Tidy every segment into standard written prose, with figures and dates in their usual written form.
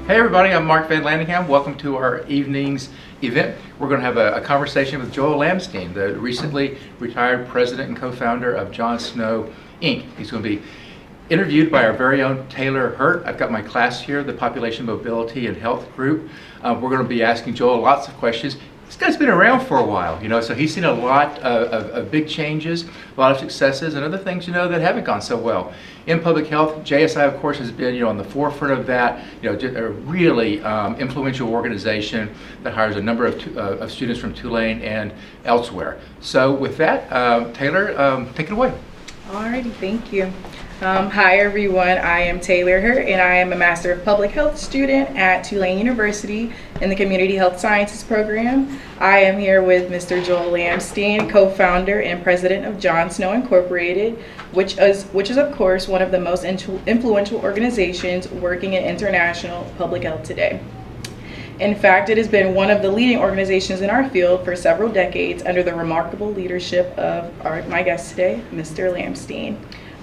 Hey everybody, I'm Mark Vanlandingham. Welcome to our evening's event. We're going to have a conversation with Joel Lamstein, the recently retired president and co-founder of John Snow Inc. He's going to be interviewed by our very own Taylor Hurt. I've got my class here, the Population Mobility and Health Group. We're going to be asking Joel lots of questions. This guy's been around for a while, so he's seen a lot of big changes, a lot of successes, and other things, that haven't gone so well. In public health, JSSI, of course, has been, on the forefront of that, a really influential organization that hires a number of students from Tulane and elsewhere. So with that, Taylor, take it away. Alrighty, thank you. Hi everyone, I am Taylor Hurt and I am a Master of Public Health student at Tulane University in the Community Health Sciences program. I am here with Mr. Joel Lamstein, co-founder and president of John Snow Incorporated, which is of course one of the most influential organizations working in international public health today. In fact, it has been one of the leading organizations in our field for several decades under the remarkable leadership of my guest today, Mr. Lamstein.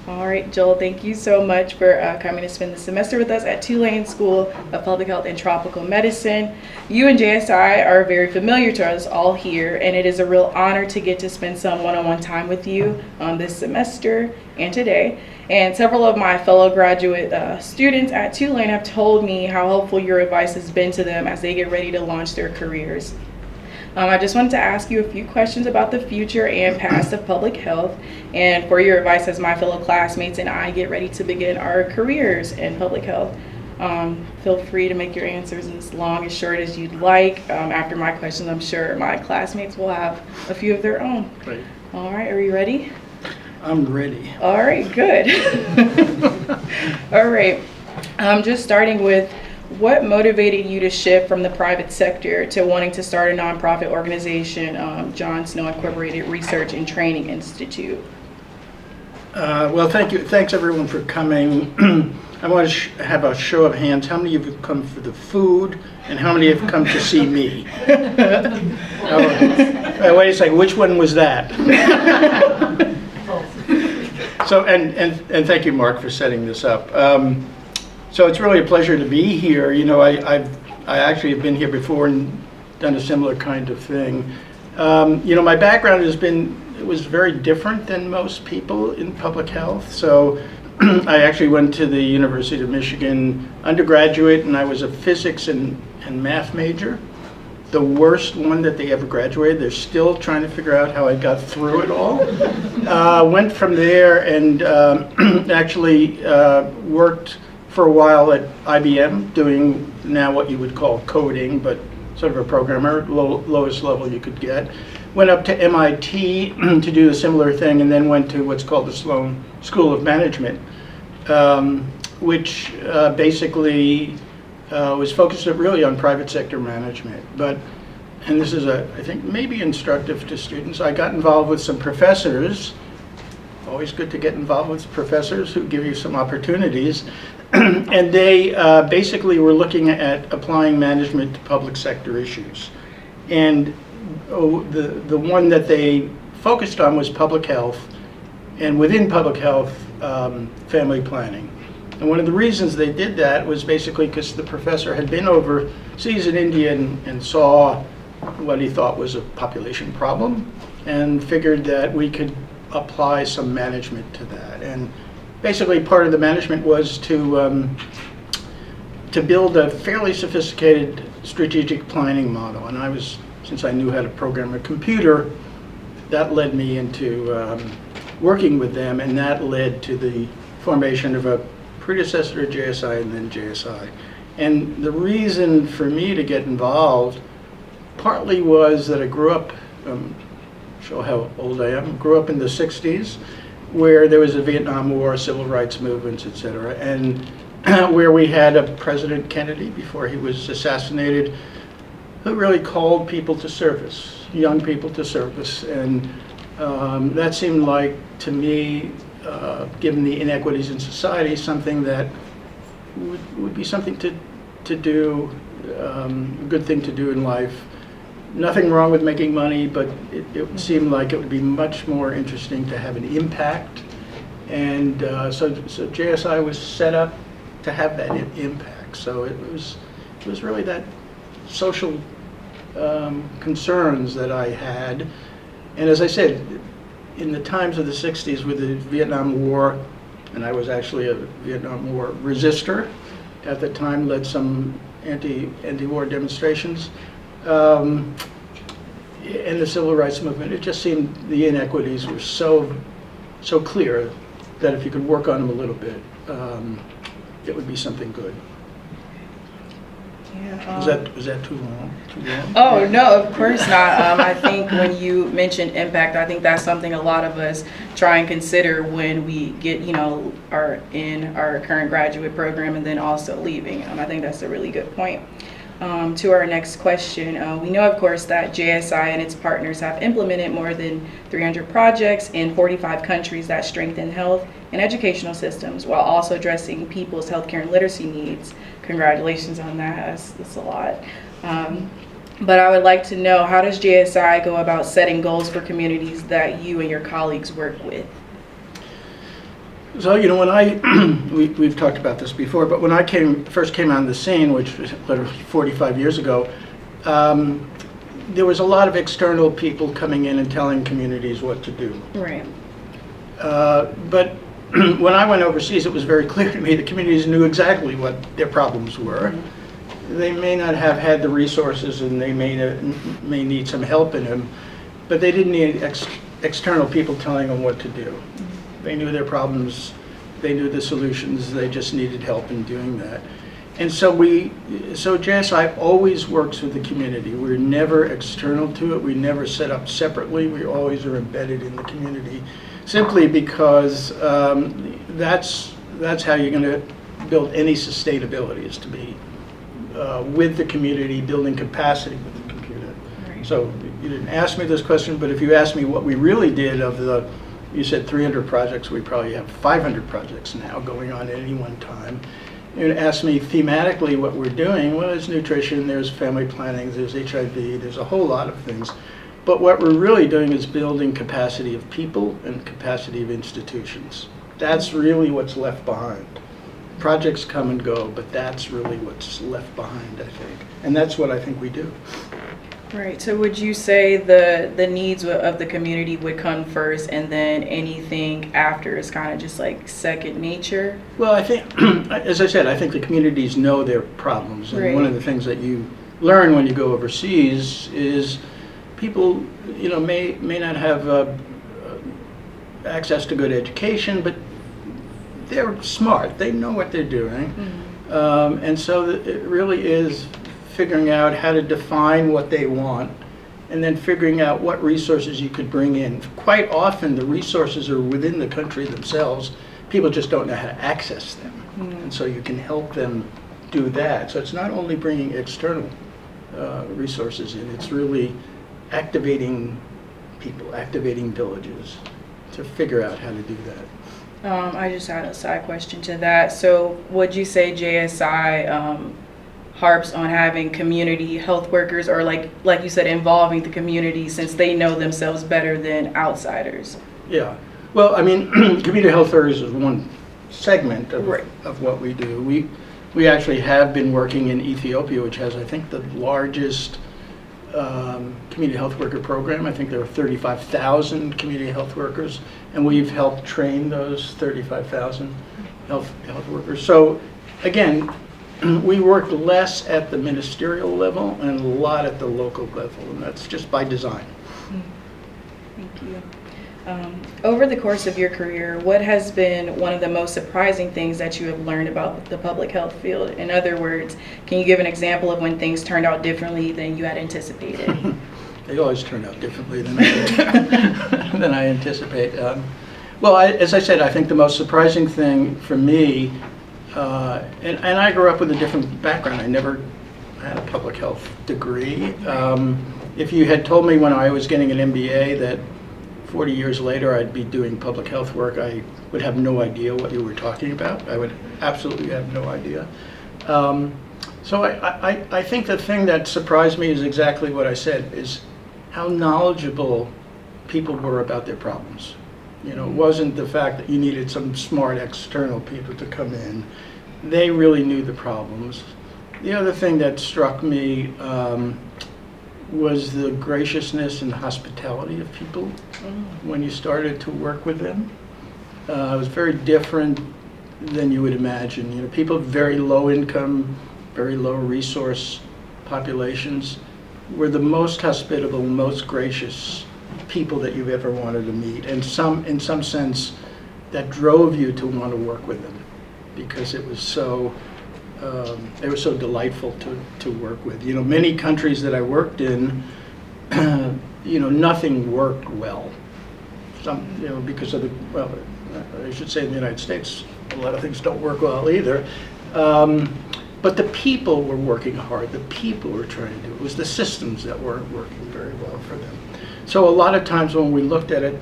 All right, Joel, thank you so much for coming to spend the semester with us at Tulane School of Public Health and Tropical Medicine. You and JSI are very familiar to us all here, and it is a real honor to get to spend some one-on-one time with you this semester and today. And several of my fellow graduate students at Tulane have told me how helpful your advice has been to them as they get ready to launch their careers. I just wanted to ask you a few questions about the future and past of public health, and for your advice as my fellow classmates and I get ready to begin our careers in public health. Feel free to make your answers as long, as short as you'd like. After my questions, I'm sure my classmates will have a few of their own. Right. All right, are you ready? I'm ready. All right, good. All right, just starting with, what motivated you to shift from the private sector to wanting to start a nonprofit organization, John Snow Incorporated Research and Training Institute? Well, thank you. Thanks everyone for coming. I want to have a show of hands. How many of you have come for the food, and how many have come to see me? Wait a second. Which one was that? So, and thank you, Mark, for setting this up. So it's really a pleasure to be here. I actually have been here before and done a similar kind of thing. My background was very different than most people in public health. So I actually went to the University of Michigan undergraduate, and I was a physics and math major. The worst one that they ever graduated. They're still trying to figure out how I got through it all. Went from there and actually worked for a while at IBM, doing now what you would call coding, but sort of a programmer, lowest level you could get. Went up to MIT to do a similar thing, and then went to what's called the Sloan School of Management, which basically was focused really on private sector management. And this is I think maybe instructive to students. I got involved with some professors. Always good to get involved with professors who give you some opportunities. And they basically were looking at applying management to public sector issues. And the one that they focused on was public health, and within public health, family planning. And one of the reasons they did that was basically because the professor had been overseas in India and saw what he thought was a population problem, and figured that we could apply some management to that. And basically part of the management was to build a fairly sophisticated strategic planning model. And since I knew how to program a computer, that led me into working with them, and that led to the formation of a predecessor to JSI and then JSI. And the reason for me to get involved partly was that I grew up, show how old I am, grew up in the 60s, where there was a Vietnam War, civil rights movements, etc., and where we had a President Kennedy, before he was assassinated, who really called people to service, young people to service. And that seemed like, to me, given the inequities in society, something that would be something to do, a good thing to do in life. Nothing wrong with making money, but it seemed like it would be much more interesting to have an impact. And so JSI was set up to have that impact. So it was It was really that social concerns that I had. And as I said, in the times of the 60s with the Vietnam War, and I was actually a Vietnam War resistor at the time, led some anti-war demonstrations, and the civil rights movement, it just seemed the inequities were so clear that if you could work on them a little bit, it would be something good. Yeah, Was that too long? Oh, no, of course not. I think when you mentioned impact, I think that's something a lot of us try and consider when we get, are in our current graduate program and then also leaving. I think that's a really good point. To our next question, we know, of course, that JSI and its partners have implemented more than 300 projects in 45 countries that strengthen health and educational systems while also addressing people's healthcare and literacy needs. Congratulations on that. That's a lot. But I would like to know, how does JSI go about setting goals for communities that you and your colleagues work with? So, when we've talked about this before, but when I first came on the scene, which was literally 45 years ago, there was a lot of external people coming in and telling communities what to do. Right. But when I went overseas, it was very clear to me the communities knew exactly what their problems were. Mm-hmm. They may not have had the resources, and they may need some help in them, but they didn't need external people telling them what to do. Mm-hmm. They knew their problems, they knew the solutions, they just needed help in doing that. And so JSI always works with the community. We're never external to it, we never set up separately, we always are embedded in the community, simply because that's how you're going to build any sustainability, is to be with the community, building capacity with the community. Right. So you didn't ask me this question, but if you asked me what we really did you said 300 projects, we probably have 500 projects now going on at any one time. You asked me thematically what we're doing. Well, there's nutrition, there's family planning, there's HIV, there's a whole lot of things. But what we're really doing is building capacity of people and capacity of institutions. That's really what's left behind. Projects come and go, but that's really what's left behind, I think. And that's what I think we do. Right. So would you say the needs of the community would come first, and then anything after is kind of just like second nature? Well, I think, as I said, I think the communities know their problems. And one of the things that you learn when you go overseas is people, may not have access to good education, but they're smart. They know what they're doing. Mm-hmm. And so it really is figuring out how to define what they want, and then figuring out what resources you could bring in. Quite often the resources are within the country themselves. People just don't know how to access them. Mm-hmm. And so you can help them do that. So it's not only bringing external resources in, it's really activating people, activating villages to figure out how to do that. I just had a side question to that. So would you say JSI harps on having community health workers, or like you said, involving the community, since they know themselves better than outsiders? Yeah. Well, I mean, community health workers is one segment of what we do. We actually have been working in Ethiopia, which has, I think, the largest community health worker program. I think there are 35,000 community health workers, and we've helped train those 35,000 health workers. So again, we work less at the ministerial level and a lot at the local level, and that's just by design. Thank you. Over the course of your career, what has been one of the most surprising things that you have learned about the public health field? In other words, can you give an example of when things turned out differently than you had anticipated? They always turn out differently than I anticipate. Well, as I said, I think the most surprising thing for me, and I grew up with a different background. I never had a public health degree. If you had told me when I was getting an MBA that 40 years later I'd be doing public health work, I would have no idea what you were talking about. I would absolutely have no idea. So I think the thing that surprised me is exactly what I said, is how knowledgeable people were about their problems. It wasn't the fact that you needed some smart external people to come in. They really knew the problems. The other thing that struck me was the graciousness and hospitality of people when you started to work with them. It was very different than you would imagine. You know, people of very low income, very low resource populations were the most hospitable, most gracious people that you've ever wanted to meet, and in some sense that drove you to want to work with them because it was so they were so delightful to work with. You know, many countries that I worked in, you know, nothing worked well. You know, because of the, well, I should say in the United States, a lot of things don't work well either. But the people were working hard. The people were trying to do it. It was the systems that weren't working very well for them. So a lot of times when we looked at it,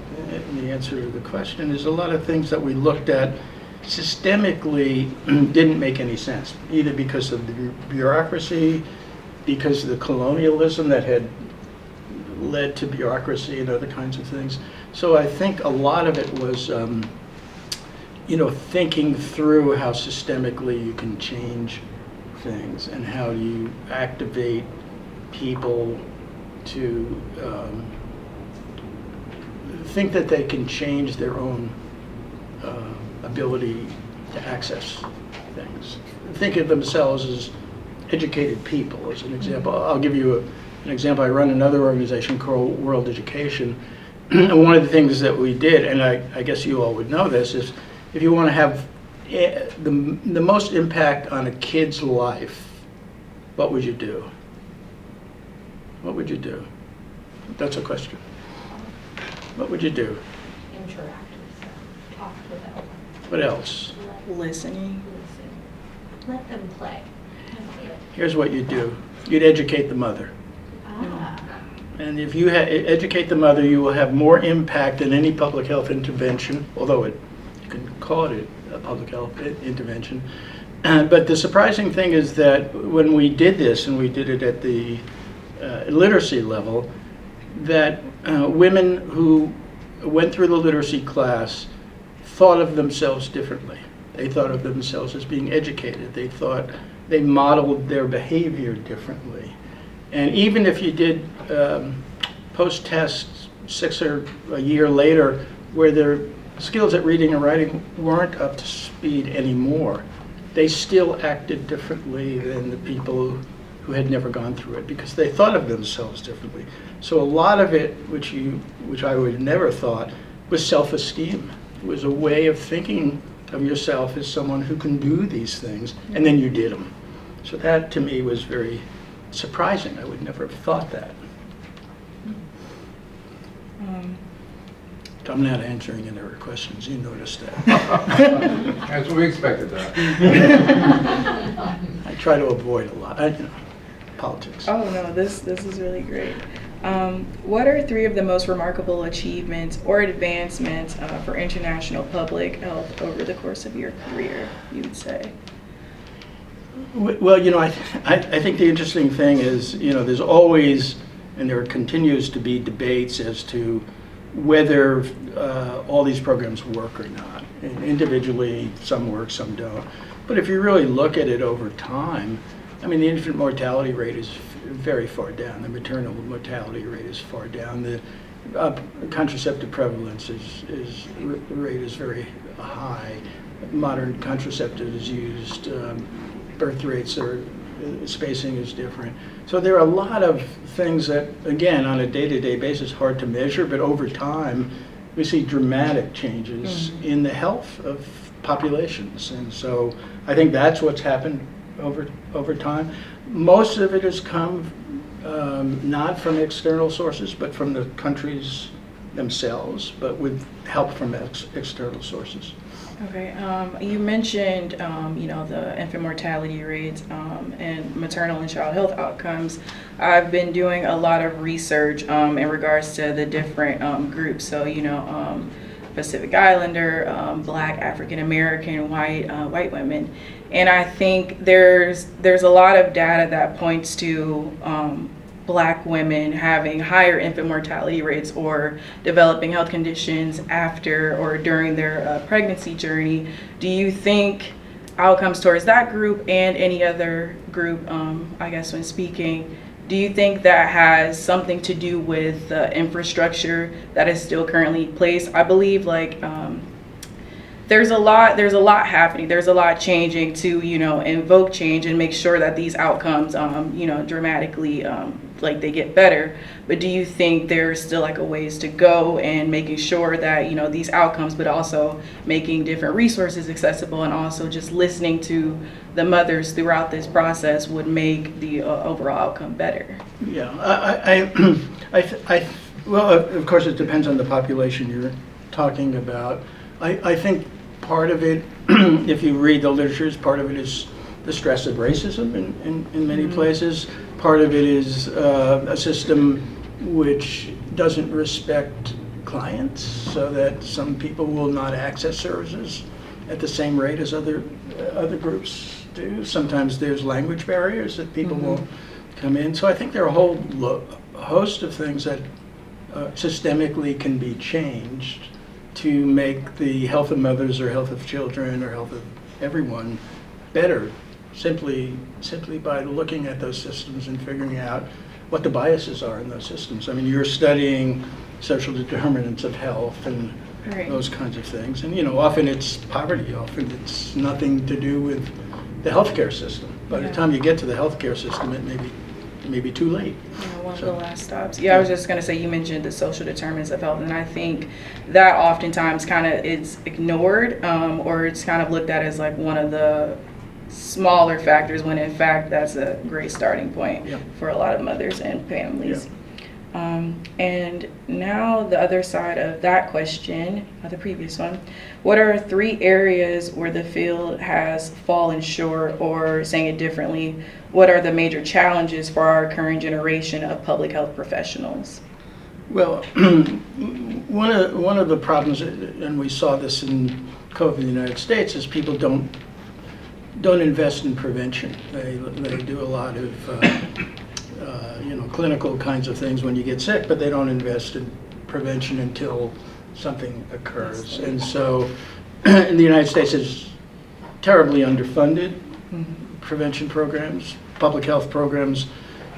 the answer to the question is a lot of things that we looked at systemically didn't make any sense, either because of the bureaucracy, because of the colonialism that had led to bureaucracy and other kinds of things. So I think a lot of it was, you know, thinking through how systemically you can change things and how you activate people to think that they can change their own ability to access things. Think of themselves as educated people, as an example. I'll give you an example. I run another organization called World Education. And one of the things that we did, and I guess you all would know this, is if you want to have the most impact on a kid's life, what would you do? What would you do? That's a question. What would you do? Interact with them, talk with them. What else? Listening. Listen. Let them play. Here's what you do. You'd educate the mother. Ah. And if you educate the mother, you will have more impact than any public health intervention, although you can call it a public health intervention. But the surprising thing is that when we did this, and we did it at the literacy level, that women who went through the literacy class thought of themselves differently. They thought of themselves as being educated. They thought they modeled their behavior differently. And even if you did post-tests 6 or a year later where their skills at reading and writing weren't up to speed anymore, they still acted differently than the people who had never gone through it because they thought of themselves differently. So a lot of it, which I would have never thought, was self-esteem. It was a way of thinking of yourself as someone who can do these things, and then you did them. So that to me was very surprising. I would never have thought that. I'm not answering any of her questions. You noticed that. That's what we expected, though. I try to avoid a lot, you know, politics. Oh no, this is really great. What are 3 of the most remarkable achievements or advancements for international public health over the course of your career, you would say? Well, you know, I think the interesting thing is, you know, there's always, and there continues to be debates as to whether all these programs work or not. And individually, some work, some don't. But if you really look at it over time, I mean, the infant mortality rate is very far down. The maternal mortality rate is far down. The contraceptive prevalence rate is very high. Modern contraceptive is used. Birth rates spacing is different. So there are a lot of things that, again, on a day-to-day basis, hard to measure, but over time, we see dramatic changes in the health of populations. And so I think that's what's happened over time. Most of it has come not from external sources, but from the countries themselves, but with help from external sources. Okay, you mentioned, you know, the infant mortality rates and maternal and child health outcomes. I've been doing a lot of research in regards to the different groups. So, you know, Pacific Islander, Black, African American, white women, and I think there's a lot of data that points to Black women having higher infant mortality rates or developing health conditions after or during their pregnancy journey. Do you think outcomes towards that group and any other group, I guess when speaking, do you think that has something to do with the infrastructure that is still currently in place? I believe like there's a lot happening. There's a lot changing to, invoke change and make sure that these outcomes, dramatically, like they get better. But do you think there's still like a ways to go and making sure that, these outcomes, but also making different resources accessible and also just listening to the mothers throughout this process would make the overall outcome better? Yeah, well, of course, it depends on the population you're talking about. I think part of it, if you read the literature, part of it is the stress of racism in many places. Part of it is a system which doesn't respect clients, so that some people will not access services at the same rate as other groups do. Sometimes there's language barriers that people will come in. So I think there are a whole host of things that systemically can be changed to make the health of mothers or health of children or health of everyone better, simply by looking at those systems and figuring out what the biases are in those systems. I mean, you're studying social determinants of health and those kinds of things. And, often it's poverty, often it's nothing to do with the healthcare system. By the time you get to the healthcare system, it may be too late. One of the last stops. I was just going to say, you mentioned the social determinants of health, and I think that oftentimes kind of is ignored, or it's kind of looked at as like one of the smaller factors, when in fact that's a great starting point for a lot of mothers and families. And now the other side of that question, the previous one, what are 3 areas where the field has fallen short, or saying it differently, what are the major challenges for our current generation of public health professionals? Well, one of the problems, and we saw this in COVID in the United States, is people don't invest in prevention. They do a lot of clinical kinds of things when you get sick, but they don't invest in prevention until something occurs. And so in the United States, it's terribly underfunded. Prevention programs, public health programs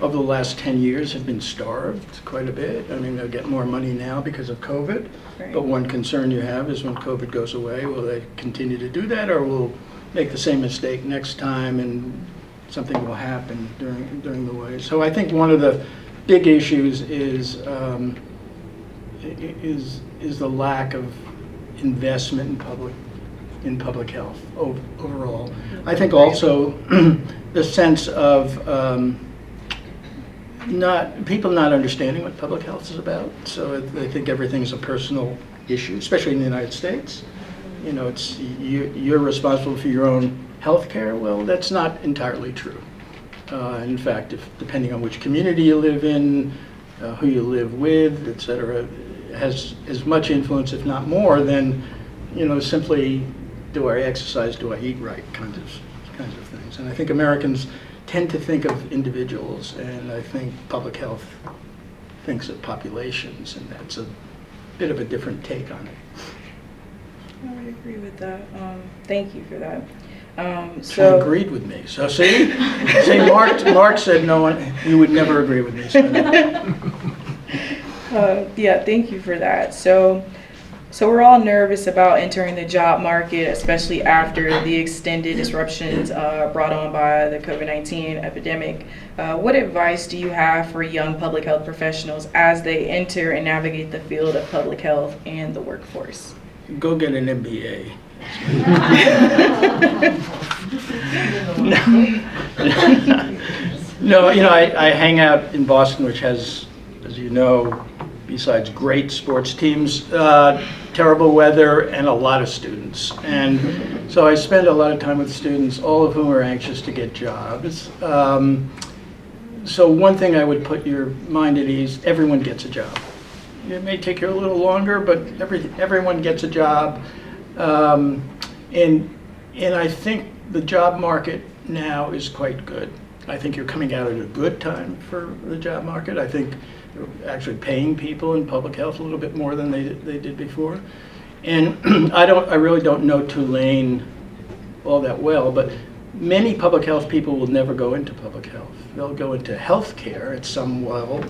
over the last 10 years have been starved quite a bit. I mean, they'll get more money now because of COVID, but one concern you have is when COVID goes away, will they continue to do that, or will make the same mistake next time and something will happen during the way? So I think one of the big issues is the lack of investment in public health overall. I think also the sense of people not understanding what public health is about. So they think everything's a personal issue, especially in the United States. It's you're responsible for your own health care. Well, that's not entirely true. In fact, depending on which community you live in, who you live with, et cetera, has as much influence, if not more, than simply do I exercise, do I eat right, kinds of things. And I think Americans tend to think of individuals, and I think public health thinks of populations, and that's a bit of a different take on it. I would agree with that. Thank you for that. She agreed with me. So see, Mark said no one, you would never agree with me. So. Thank you for that. So we're all nervous about entering the job market, especially after the extended disruptions brought on by the COVID-19 epidemic. What advice do you have for young public health professionals as they enter and navigate the field of public health and the workforce? Go get an MBA. No, I hang out in Boston, which has, as you know, besides great sports teams, terrible weather and a lot of students. And so I spend a lot of time with students, all of whom are anxious to get jobs. So one thing I would put your mind at ease, everyone gets a job. It may take you a little longer, but everyone gets a job. And I think the job market now is quite good. I think you're coming out at a good time for the job market. I think they're actually paying people in public health a little bit more than they did before. And I really don't know Tulane all that well, but many public health people will never go into public health. They'll go into healthcare at some level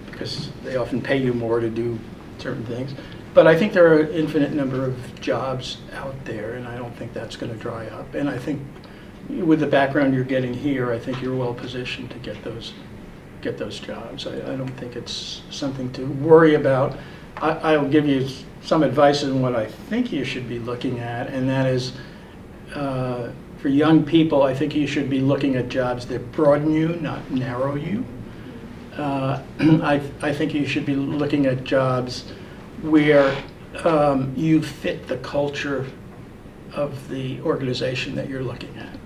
because they often pay you more to do certain things. But I think there are an infinite number of jobs out there, and I don't think that's going to dry up. And I think with the background you're getting here, I think you're well positioned to get those jobs. I don't think it's something to worry about. I'll give you some advice on what I think you should be looking at, and that is for young people, I think you should be looking at jobs that broaden you, not narrow you. I think you should be looking at jobs where you fit the culture of the organization that you're looking at.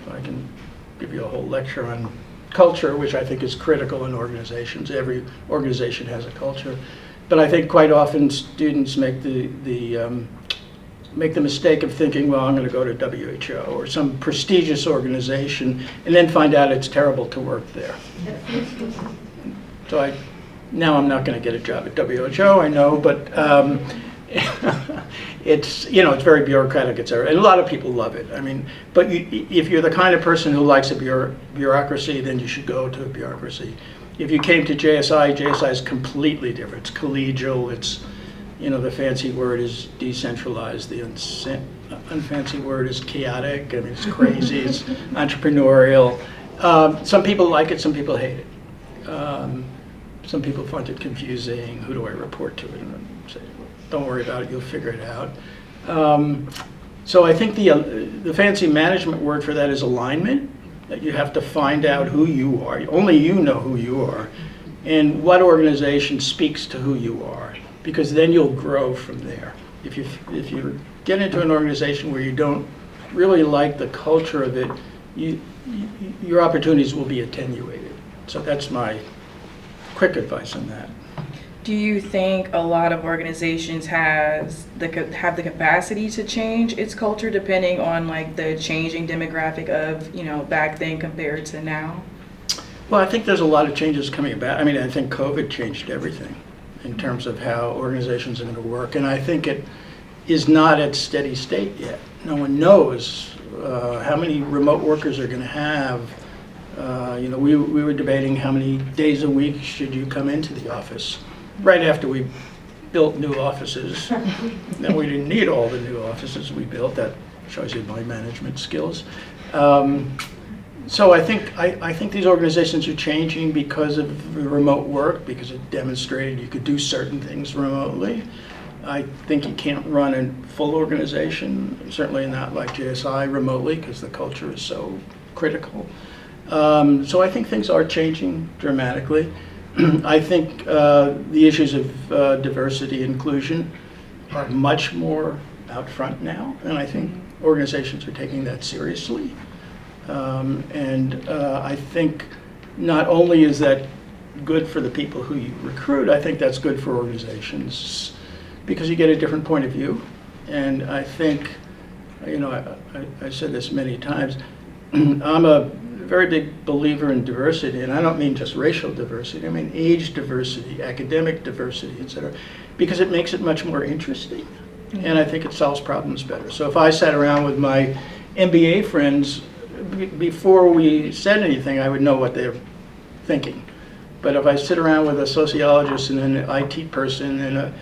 So I can give you a whole lecture on culture, which I think is critical in organizations. Every organization has a culture. But I think quite often students make the mistake of thinking, well, I'm going to go to WHO or some prestigious organization and then find out it's terrible to work there. So now I'm not going to get a job at WHO, I know, but it's very bureaucratic, etc. And a lot of people love it. I mean, but if you're the kind of person who likes a bureaucracy, then you should go to a bureaucracy. If you came to JSI is completely different. It's collegial. It's, the fancy word is decentralized. The unfancy word is chaotic. I mean, it's crazy. It's entrepreneurial. Some people like it. Some people hate it. Some people find it confusing. Who do I report to? And say, don't worry about it. You'll figure it out. So I think the fancy management word for that is alignment. That you have to find out who you are. Only you know who you are, and what organization speaks to who you are. Because then you'll grow from there. If you get into an organization where you don't really like the culture of it, your opportunities will be attenuated. So that's my quick advice on that. Do you think a lot of organizations have the capacity to change its culture depending on like the changing demographic of back then compared to now? Well, I think there's a lot of changes coming about. I mean, I think COVID changed everything in terms of how organizations are going to work, and I think it is not at steady state yet. No one knows how many remote workers are going to have. We were debating how many days a week should you come into the office. Right after we built new offices, then we didn't need all the new offices we built. That shows you my management skills. So I think these organizations are changing because of remote work, because it demonstrated you could do certain things remotely. I think you can't run a full organization, certainly not like JSI remotely, because the culture is so critical. So I think things are changing dramatically. I think the issues of diversity and inclusion are much more out front now, and I think organizations are taking that seriously. I think not only is that good for the people who you recruit, I think that's good for organizations because you get a different point of view. And I think, I said this many times, I'm a very big believer in diversity, and I don't mean just racial diversity, I mean age diversity, academic diversity, etc., because it makes it much more interesting, and I think it solves problems better. So if I sat around with my MBA friends, before we said anything, I would know what they're thinking. But if I sit around with a sociologist and an IT person, and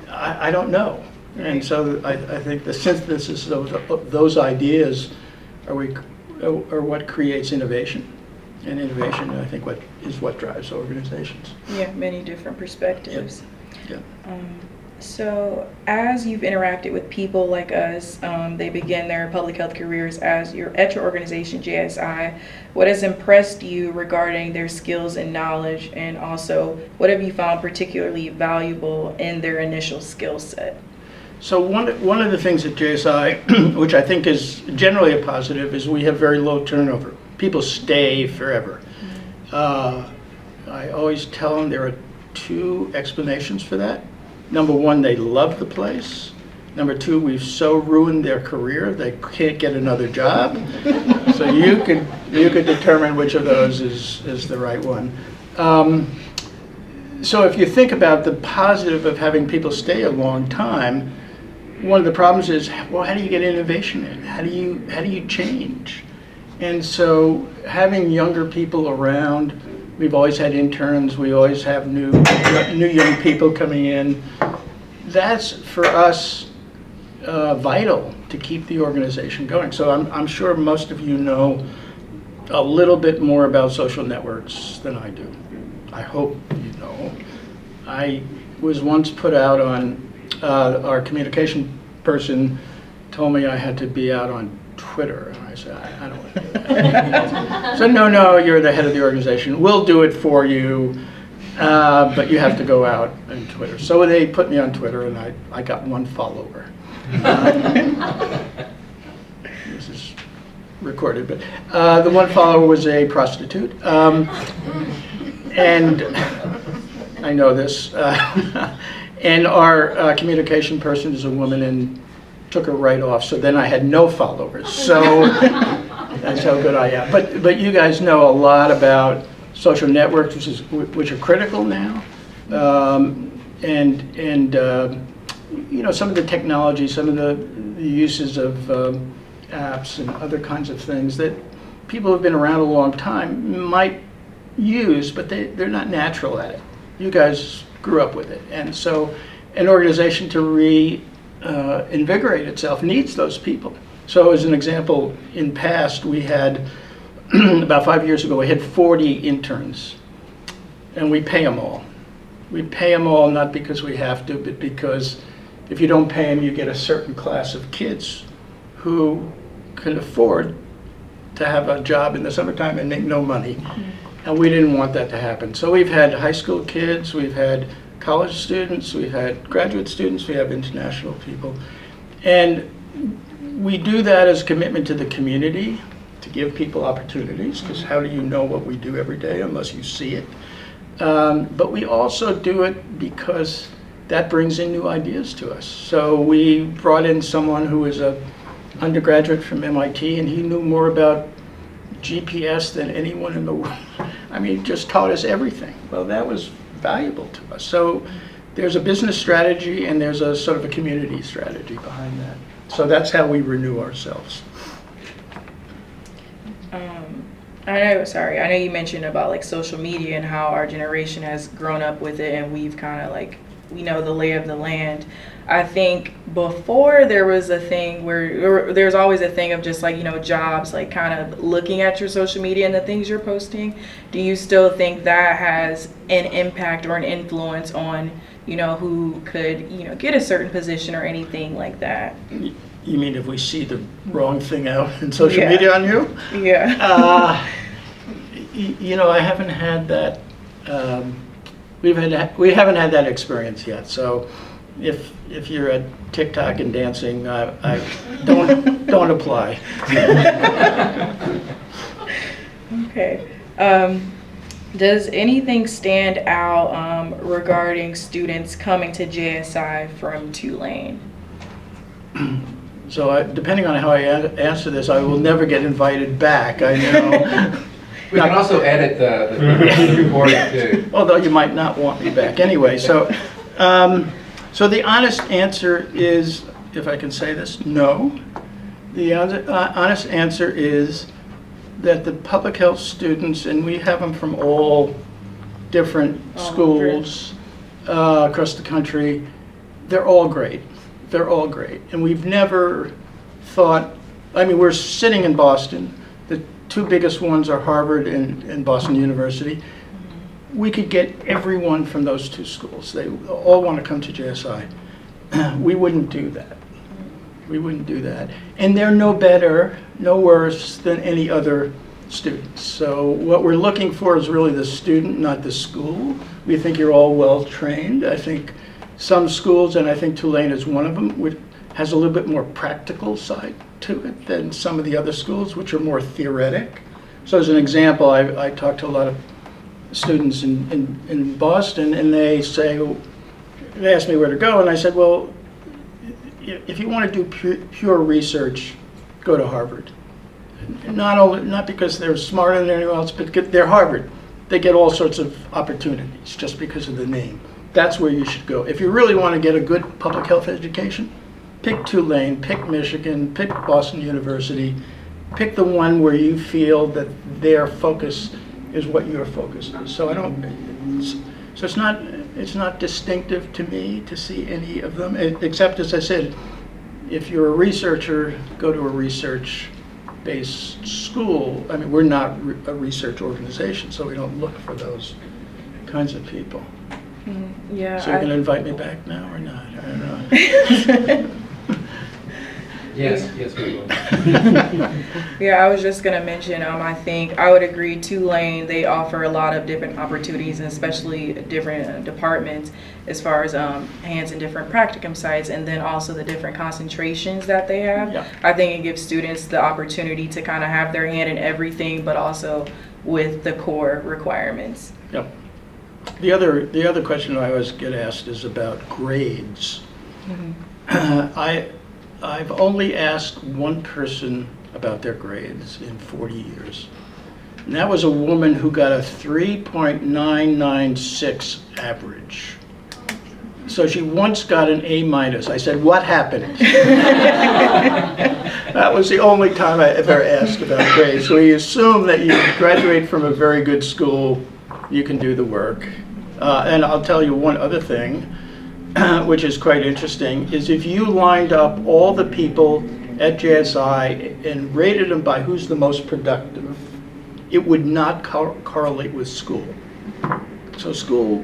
I don't know. And so I think the synthesis of those ideas are what creates innovation. And innovation, I think, what drives organizations. Yeah, many different perspectives. Yeah. So as you've interacted with people like us, they begin their public health careers at your organization, JSI, what has impressed you regarding their skills and knowledge, and also what have you found particularly valuable in their initial skill set? So one of the things at JSI, which I think is generally a positive, is we have very low turnover. People stay forever. I always tell them there are two explanations for that. Number one, they love the place. Number two, we've so ruined their career they can't get another job. So you could determine which of those is the right one. So if you think about the positive of having people stay a long time, one of the problems is, well, how do you get innovation in? How do you change? And so having younger people around, we've always had interns, we always have new young people coming in. That's for us vital to keep the organization going. So I'm sure most of you know a little bit more about social networks than I do. I hope you know. I was once put out on, our communication person told me I had to be out on Twitter. And I said, I don't want to do that. So no, you're the head of the organization. We'll do it for you, but you have to go out on Twitter. So they put me on Twitter, and I got 1 follower. This is recorded, but the 1 follower was a prostitute. And I know this. And our communication person is a woman and took her right off. So then I had no followers. So that's how good I am. But you guys know a lot about social networks, which are critical now. And you know, some of the technology, some of the uses of apps and other kinds of things that people who have been around a long time might use, but they're not natural at it. You guys grew up with it. And so an organization to reinvigorate itself needs those people. So as an example, in past, we had, about 5 years ago, we had 40 interns, and we pay them all. We pay them all not because we have to, but because if you don't pay them, you get a certain class of kids who can afford to have a job in the summertime and make no money. And we didn't want that to happen. So we've had high school kids, we've had college students, we've had graduate students, we have international people. And we do that as a commitment to the community, to give people opportunities, because how do you know what we do every day unless you see it? But we also do it because that brings in new ideas to us. So we brought in someone who was an undergraduate from MIT, and he knew more about GPS than anyone in the world. I mean, just taught us everything. Well, that was valuable to us. So there's a business strategy and there's a sort of a community strategy behind that. So that's how we renew ourselves. I know you mentioned about like social media and how our generation has grown up with it, and we've kind of like, we know the lay of the land. I think before there was a thing where there's always a thing of just like, you know, jobs, like kind of looking at your social media and the things you're posting. Do you still think that has an impact or an influence on, you know, who could, you know, get a certain position or anything like that? You mean if we see the wrong thing out in social media on you? Yeah. You know, I haven't had that. We haven't had that experience yet. So if you're at TikTok and dancing, I don't apply. Okay. Does anything stand out regarding students coming to JSI from Tulane? So depending on how I answer this, I will never get invited back, I know. We can also edit the recording too. Although you might not want me back anyway. So the honest answer is, if I can say this, no. The honest answer is that the public health students, and we have them from all different schools across the country, they're all great. They're all great. And we've never thought, I mean, we're sitting in Boston. The 2 biggest ones are Harvard and Boston University. We could get everyone from those 2 schools. They all want to come to JSI. We wouldn't do that. We wouldn't do that. And they're no better, no worse than any other students. So what we're looking for is really the student, not the school. We think you're all well trained. I think some schools, and I think Tulane is one of them, which has a little bit more practical side to it than some of the other schools, which are more theoretic. So as an example, I talk to a lot of students in Boston, and they ask me where to go, and I said, well, if you want to do pure research, go to Harvard. Not because they're smarter than anyone else, but they're Harvard. They get all sorts of opportunities just because of the name. That's where you should go. If you really want to get a good public health education, pick Tulane, pick Michigan, pick Boston University, pick the one where you feel that their focus is what your focus is. So it's not distinctive to me to see any of them, except, as I said, if you're a researcher, go to a research-based school. I mean, we're not a research organization, so we don't look for those kinds of people. Yeah. So you're going to invite me back now or not? I don't know. Yes, we will. Yeah, I was just gonna mention, I think I would agree Tulane, they offer a lot of different opportunities, and especially different departments as far as hands in different practicum sites, and then also the different concentrations that they have. Yeah. I think it gives students the opportunity to kind of have their hand in everything, but also with the core requirements. Yep. The other question I always get asked is about grades. I've only asked one person about their grades in 40 years. And that was a woman who got a 3.996 average. So she once got an A-. I said, what happened? That was the only time I ever asked about grades. So we assume that you graduate from a very good school, you can do the work. And I'll tell you one other thing, which is quite interesting, is if you lined up all the people at JSI and rated them by who's the most productive, it would not correlate with school. So school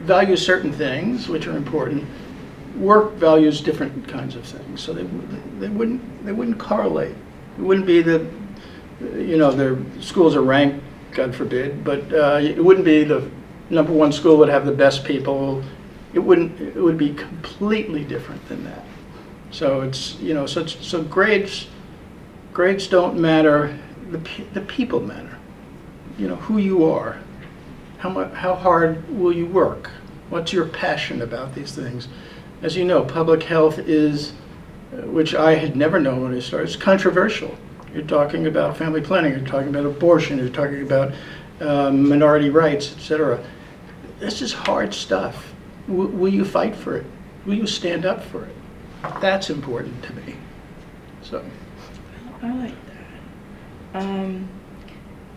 values certain things, which are important. Work values different kinds of things, so they wouldn't correlate. It wouldn't be the, their schools are ranked, God forbid, but it wouldn't be the number one school would have the best people. It would be completely different than that. So it's, so grades don't matter. The people matter. Who you are, how hard will you work, what's your passion about these things. As you know, public health is, which I had never known when I started, it's controversial. You're talking about family planning, you're talking about abortion, you're talking about minority rights, etc. This is hard stuff. Will you fight for it? Will you stand up for it? That's important to me. So, I like that.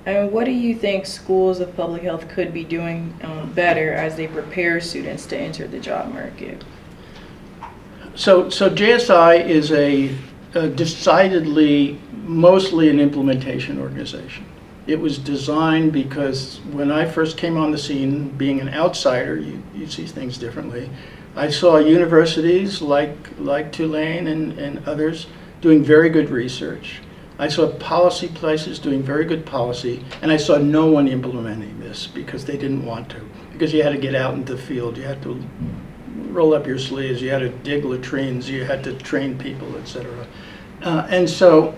And what do you think schools of public health could be doing better as they prepare students to enter the job market? So JSI is a decidedly mostly an implementation organization. It was designed because when I first came on the scene, being an outsider, you see things differently. I saw universities like Tulane and others doing very good research. I saw policy places doing very good policy, and I saw no one implementing this because they didn't want to. Because you had to get out into the field, you had to roll up your sleeves, you had to dig latrines, you had to train people, etc. And so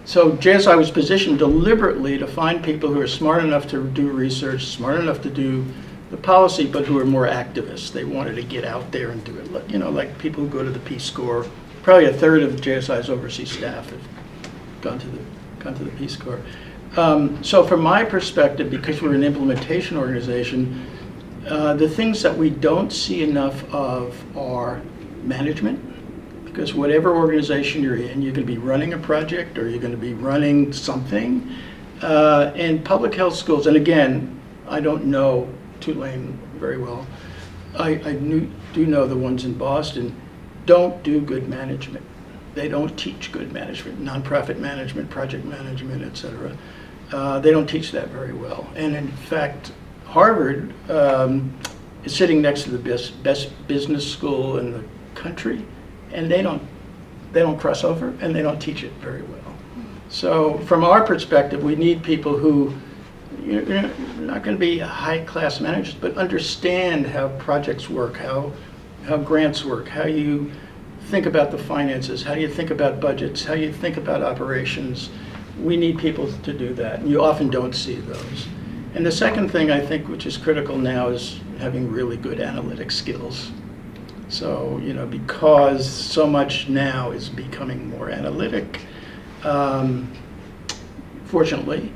JSI was positioned deliberately to find people who are smart enough to do research, smart enough to do the policy, but who are more activists. They wanted to get out there and do it. Like people who go to the Peace Corps. Probably a third of JSI's overseas staff have gone to the Peace Corps. So from my perspective, because we're an implementation organization, the things that we don't see enough of are management. Because whatever organization you're in, you're going to be running a project or you're going to be running something. And public health schools, and again, I don't know Tulane very well. I do know the ones in Boston don't do good management. They don't teach good management, nonprofit management, project management, etc. They don't teach that very well. And in fact, Harvard is sitting next to the best business school in the country, and they don't cross over and they don't teach it very well. So from our perspective, we need people who, you're not going to be high-class managers, but understand how projects work, how grants work, how you think about the finances, how you think about budgets, how you think about operations. We need people to do that, and you often don't see those. And the second thing I think, which is critical now, is having really good analytic skills. So, because so much now is becoming more analytic, fortunately,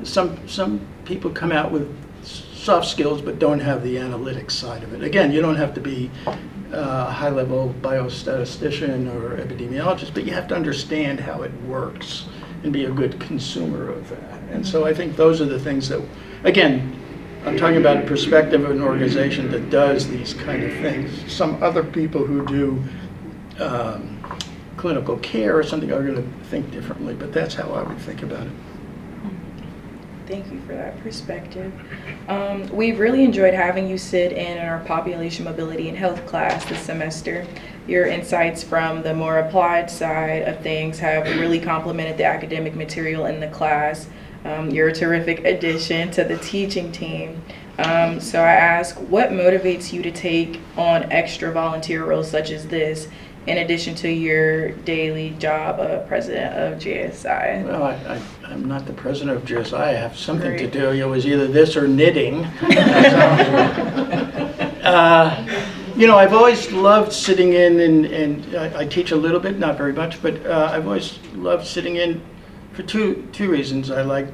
some people come out with soft skills but don't have the analytics side of it. Again, you don't have to be a high-level biostatistician or epidemiologist, but you have to understand how it works and be a good consumer of that. And so I think those are the things that, again, I'm talking about a perspective of an organization that does these kind of things. Some other people who do clinical care or something are going to think differently, but that's how I would think about it. Thank you for that perspective. We've really enjoyed having you sit in our population mobility and health class this semester. Your insights from the more applied side of things have really complemented the academic material in the class. You're a terrific addition to the teaching team. So I ask, what motivates you to take on extra volunteer roles such as this, in addition to your daily job of president of JSSI? Well, I'm not the president of JSSI. I have something to Great. do. It was either this or knitting. You know, I've always loved sitting in, and I teach a little bit, not very much, but I've always loved sitting in for two reasons. I like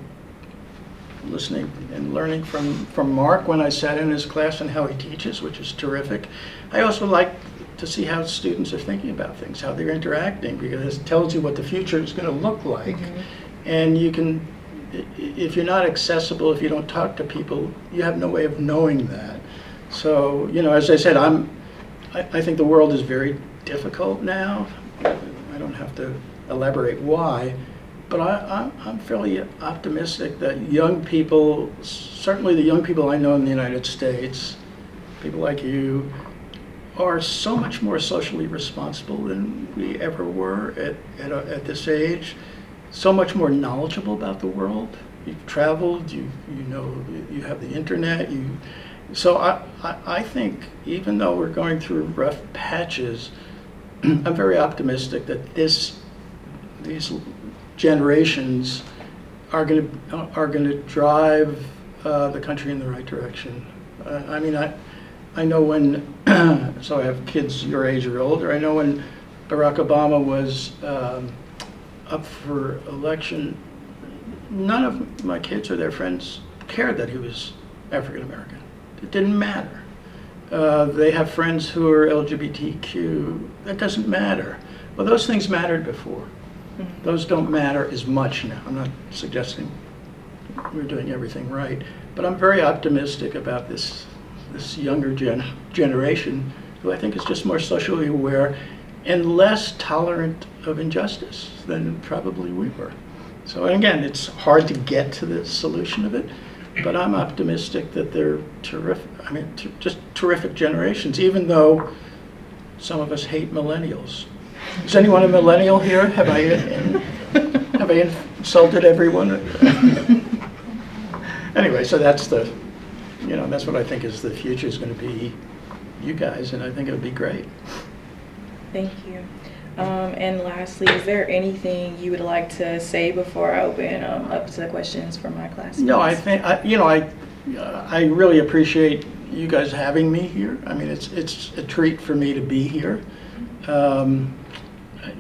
listening and learning from Mark when I sat in his class and how he teaches, which is terrific. I also like to see how students are thinking about things, how they're interacting, because it tells you what the future is going to look like. And you can, if you're not accessible, if you don't talk to people, you have no way of knowing that. So, you know, as I said, I think the world is very difficult now. I don't have to elaborate why, but I'm fairly optimistic that young people, certainly the young people I know in the United States, people like you, are so much more socially responsible than we ever were at this age, so much more knowledgeable about the world. You've traveled, you know, you have the internet. So I think even though we're going through rough patches, I'm very optimistic that these generations are going to drive the country in the right direction. I mean, I know when, so I have kids your age or older, I know when Barack Obama was up for election, none of my kids or their friends cared that he was African American. It didn't matter. They have friends who are LGBTQ. That doesn't matter. Well, those things mattered before. Those don't matter as much now. I'm not suggesting we're doing everything right, but I'm very optimistic about this younger generation, who I think is just more socially aware and less tolerant of injustice than probably we were. So again, it's hard to get to the solution of it, but I'm optimistic that they're terrific. I mean, just terrific generations, even though some of us hate millennials. Is anyone a millennial here? Have I insulted everyone? Anyway, so that's that's what I think is the future is going to be, you guys, and I think it'll be great. Thank you. And lastly, is there anything you would like to say before I open up to questions from my classmates? No, I think I really appreciate you guys having me here. I mean, it's a treat for me to be here.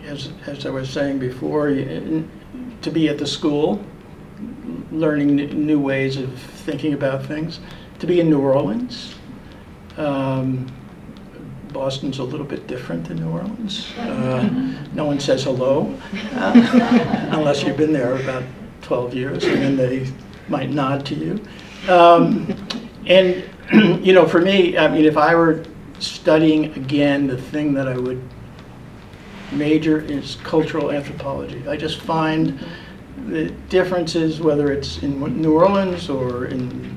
As I was saying before, to be at the school, learning new ways of thinking about things, to be in New Orleans. Boston's a little bit different than New Orleans. No one says hello, unless you've been there about 12 years, and then they might nod to you. And, you know, for me, I mean, if I were studying again, the thing that I would major is cultural anthropology. I just find the differences, whether it's in New Orleans or in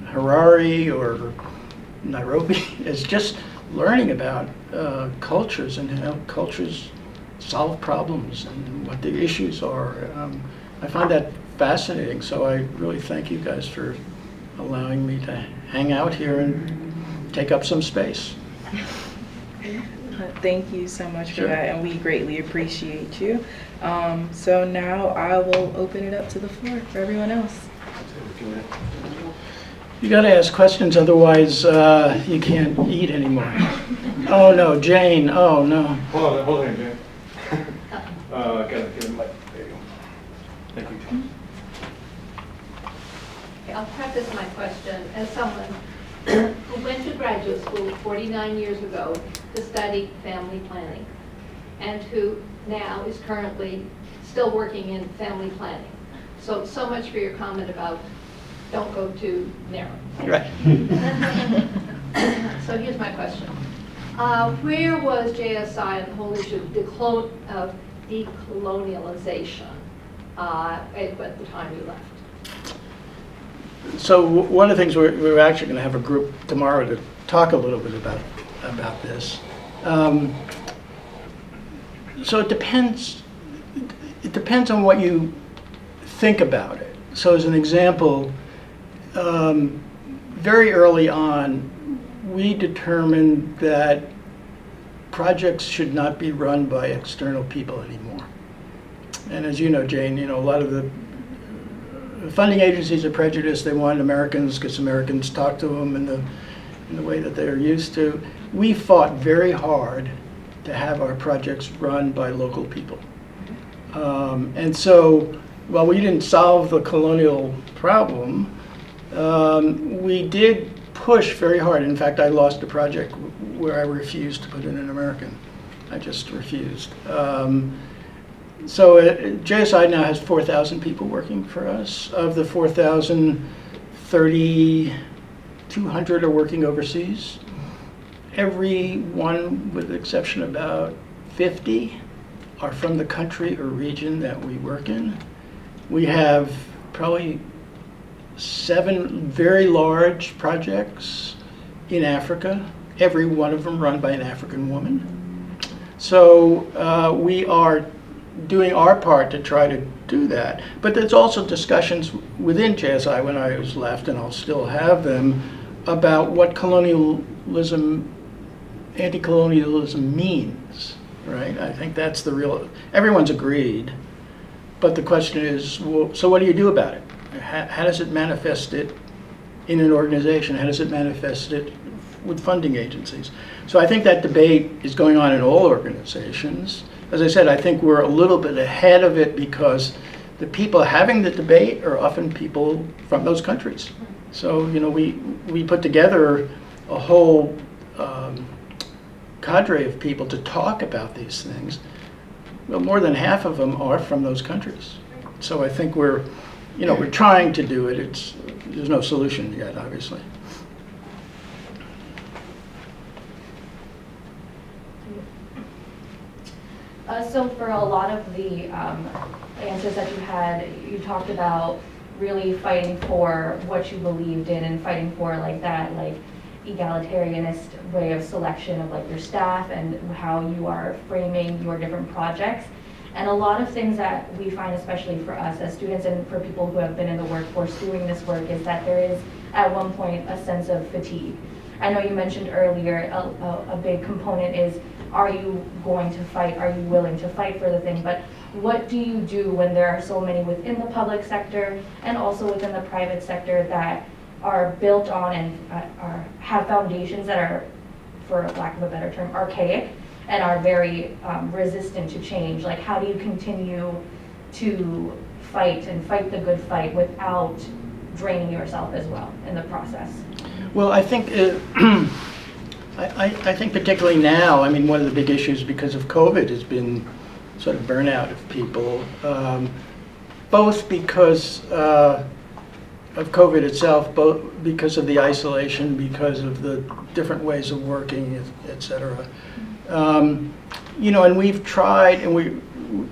Harare or Nairobi, is just learning about cultures and how cultures solve problems and what the issues are. I find that fascinating, so I really thank you guys for allowing me to hang out here and take up some space. Thank you so much Sure. for that, and we greatly appreciate you. So now I will open it up to the floor for everyone else. You got to ask questions, otherwise you can't eat anymore. Oh no, Jane. Oh no. Hold on, Jane. Gotta give him like, there you go. Thank you. Okay, I'll preface my question as someone who went to graduate school 49 years ago to study family planning, and who now is currently still working in family planning. So much for your comment about don't go too narrow. Right. So here's my question. Where was JSI on the whole issue of decolonialization at the time you left? So one of the things we're actually going to have a group tomorrow to talk a little bit about this. So it depends on what you think about it. So as an example, very early on, we determined that projects should not be run by external people anymore. And as you know, Jane, a lot of the funding agencies are prejudiced. They want Americans because Americans talk to them in the way that they're used to. We fought very hard to have our projects run by local people. And so, while we didn't solve the colonial problem, we did push very hard. In fact, I lost a project where I refused to put in an American. I just refused. So JSI now has 4,000 people working for us. Of the 4,000, 3,200 are working overseas. Everyone, with the exception of about 50, are from the country or region that we work in. We have probably 7 very large projects in Africa, every one of them run by an African woman. So we are doing our part to try to do that. But there's also discussions within JSI when I was left, and I'll still have them, about what anti-colonialism means, right? I think that's the real, everyone's agreed, but the question is, well, so what do you do about it? How does it manifest it in an organization? How does it manifest it with funding agencies? So I think that debate is going on in all organizations. As I said, I think we're a little bit ahead of it because the people having the debate are often people from those countries. So, we put together a whole cadre of people to talk about these things. Well, more than half of them are from those countries. So I think we're trying to do it. There's no solution yet, obviously. So for a lot of the answers that you had, you talked about really fighting for what you believed in and fighting for that egalitarianist way of selection of your staff and how you are framing your different projects. And a lot of things that we find, especially for us as students and for people who have been in the workforce doing this work, is that there is at one point a sense of fatigue. I know you mentioned earlier a big component is, are you going to fight? Are you willing to fight for the thing? But what do you do when there are so many within the public sector and also within the private sector that are built on and have foundations that are, for lack of a better term, archaic and are very resistant to change? How do you continue to fight and fight the good fight without draining yourself as well in the process? Well, I think I think particularly now, one of the big issues because of COVID has been sort of burnout of people, both because of COVID itself, both because of the isolation, because of the different ways of working, et cetera. And we've tried, and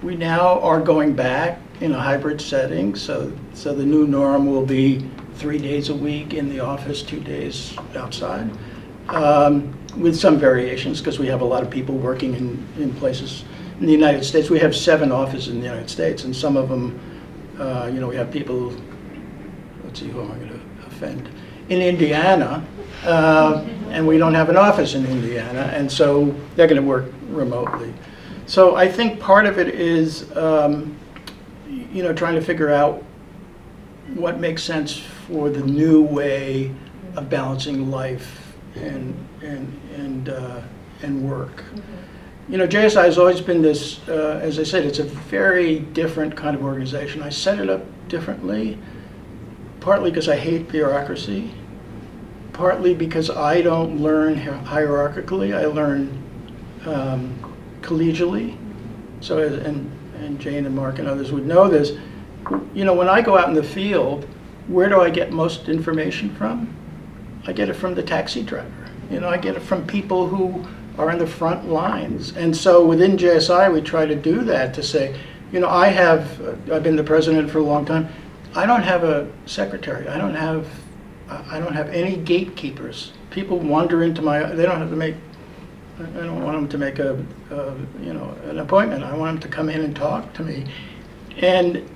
we now are going back in a hybrid setting, so the new norm will be 3 days a week in the office, 2 days outside. With some variations, because we have a lot of people working in places in the United States. We have 7 offices in the United States, and some of them, we have people, let's see, who am I going to offend, in Indiana, and we don't have an office in Indiana, and so they're going to work remotely. So I think part of it is, trying to figure out what makes sense for the new way of balancing life and work. JSI has always been this, as I said, it's a very different kind of organization. I set it up differently, partly because I hate bureaucracy, partly because I don't learn hierarchically. I learn collegially. So, and Jane and Mark and others would know this. You know, when I go out in the field, where do I get most information from? I get it from the taxi driver. You know, I get it from people who are in the front lines. And so within JSI, we try to do that, to say, you know, I've been the president for a long time. I don't have a secretary. I don't have any gatekeepers. People wander into they don't have to make, I don't want them to make you know, an appointment. I want them to come in and talk to me. And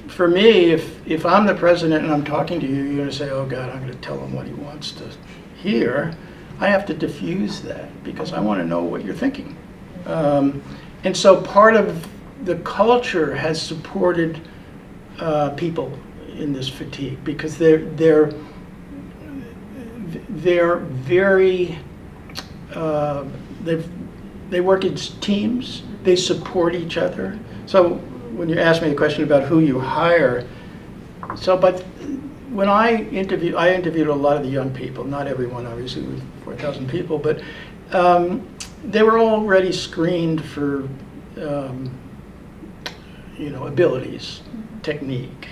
for me, if I'm the president and I'm talking to you, you're going to say, oh God, I'm going to tell him what he wants to hear. I have to diffuse that because I want to know what you're thinking. And so part of the culture has supported people in this fatigue because they're very, they work in teams, they support each other. So when you ask me the question about who you hire, but when I interviewed a lot of the young people, not everyone obviously, with 4,000 people, but they were already screened for you know, abilities, technique.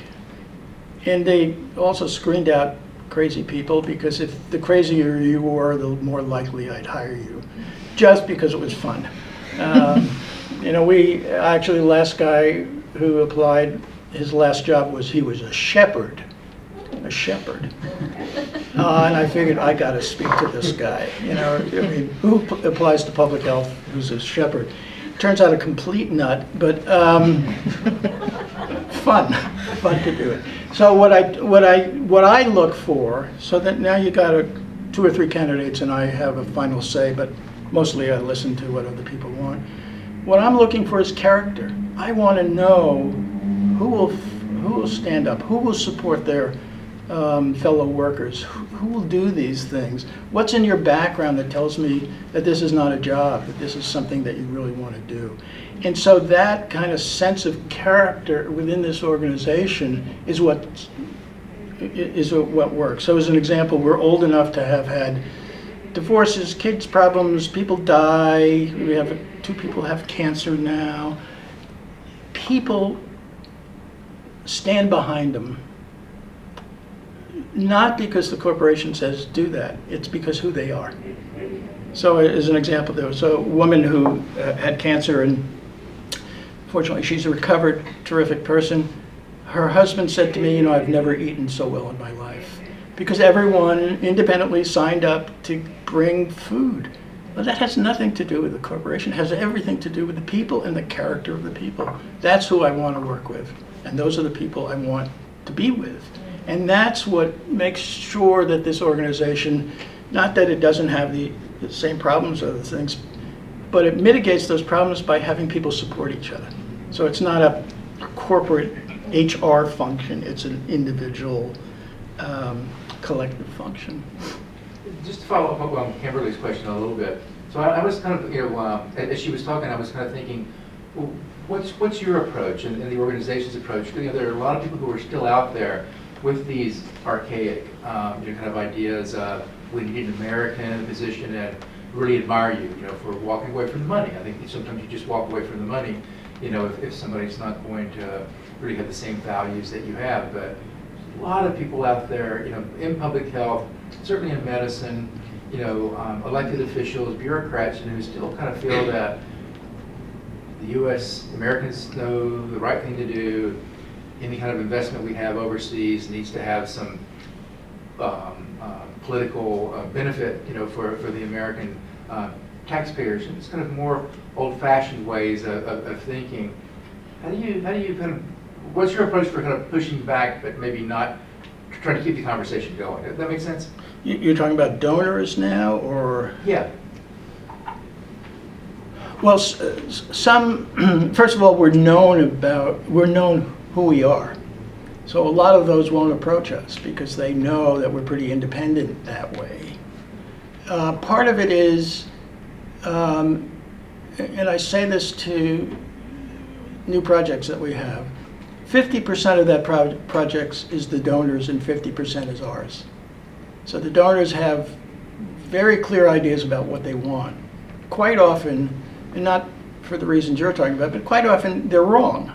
And they also screened out crazy people because if the crazier you were, the more likely I'd hire you, just because it was fun. You know, the last guy who applied, his last job was he was a shepherd. And I figured I got to speak to this guy. You know, I mean, who applies to public health who's a shepherd? Turns out a complete nut, but fun to do it. So what I look for, so that now you got 2 or 3 candidates and I have a final say, but mostly I listen to what other people want. What I'm looking for is character. I want to know who will stand up, who will support their fellow workers, who will do these things. What's in your background that tells me that this is not a job, that this is something that you really want to do? And so that kind of sense of character within this organization is what works. So as an example, we're old enough to have had divorces, kids problems, people die. We have 2 people have cancer now. People stand behind them. Not because the corporation says do that, it's because who they are. So as an example, there was a woman who had cancer, and fortunately she's a recovered, terrific person. Her husband said to me, you know, I've never eaten so well in my life, because everyone independently signed up to bring food. Well, that has nothing to do with the corporation. It has everything to do with the people and the character of the people. That's who I want to work with, and those are the people I want to be with. And that's what makes sure that this organization, not that it doesn't have the same problems or other things, but it mitigates those problems by having people support each other. So it's not a corporate HR function, it's an individual collective function. Just to follow up on Kimberly's question a little bit. So I was kind of, you know, as she was talking, I was kind of thinking, well, what's your approach and the organization's approach? You know, there are a lot of people who are still out there with these archaic kind of ideas. We need an American position and really admire you, you know, for walking away from the money. I think sometimes you just walk away from the money, you know, if somebody's not going to really have the same values that you have. But a lot of people out there, you know, in public health, certainly in medicine, you know, elected officials, bureaucrats, you know, who still kind of feel that the U.S. Americans know the right thing to do. Any kind of investment we have overseas needs to have some political benefit, you know, for the American taxpayers. It's kind of more old-fashioned ways of thinking. How do you kind of, what's your approach for kind of pushing back, but maybe not trying to keep the conversation going? Does that make sense? You're talking about donors now, or? Yeah. Well, some, first of all, we're known who we are. So a lot of those won't approach us because they know that we're pretty independent that way. Part of it is, and I say this to new projects that we have, 50% of that projects is the donors and 50% is ours. So the donors have very clear ideas about what they want. Quite often, and not for the reasons you're talking about, but quite often they're wrong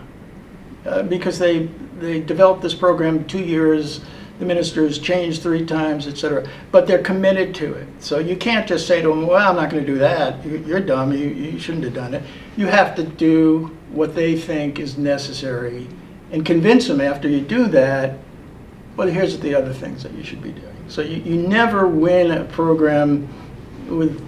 because they developed this program 2 years, the ministers changed 3 times, etc. But they're committed to it. So you can't just say to them, well, I'm not going to do that. You're dumb. You shouldn't have done it. You have to do what they think is necessary and convince them after you do that, well, here's the other things that you should be doing. So you never win a program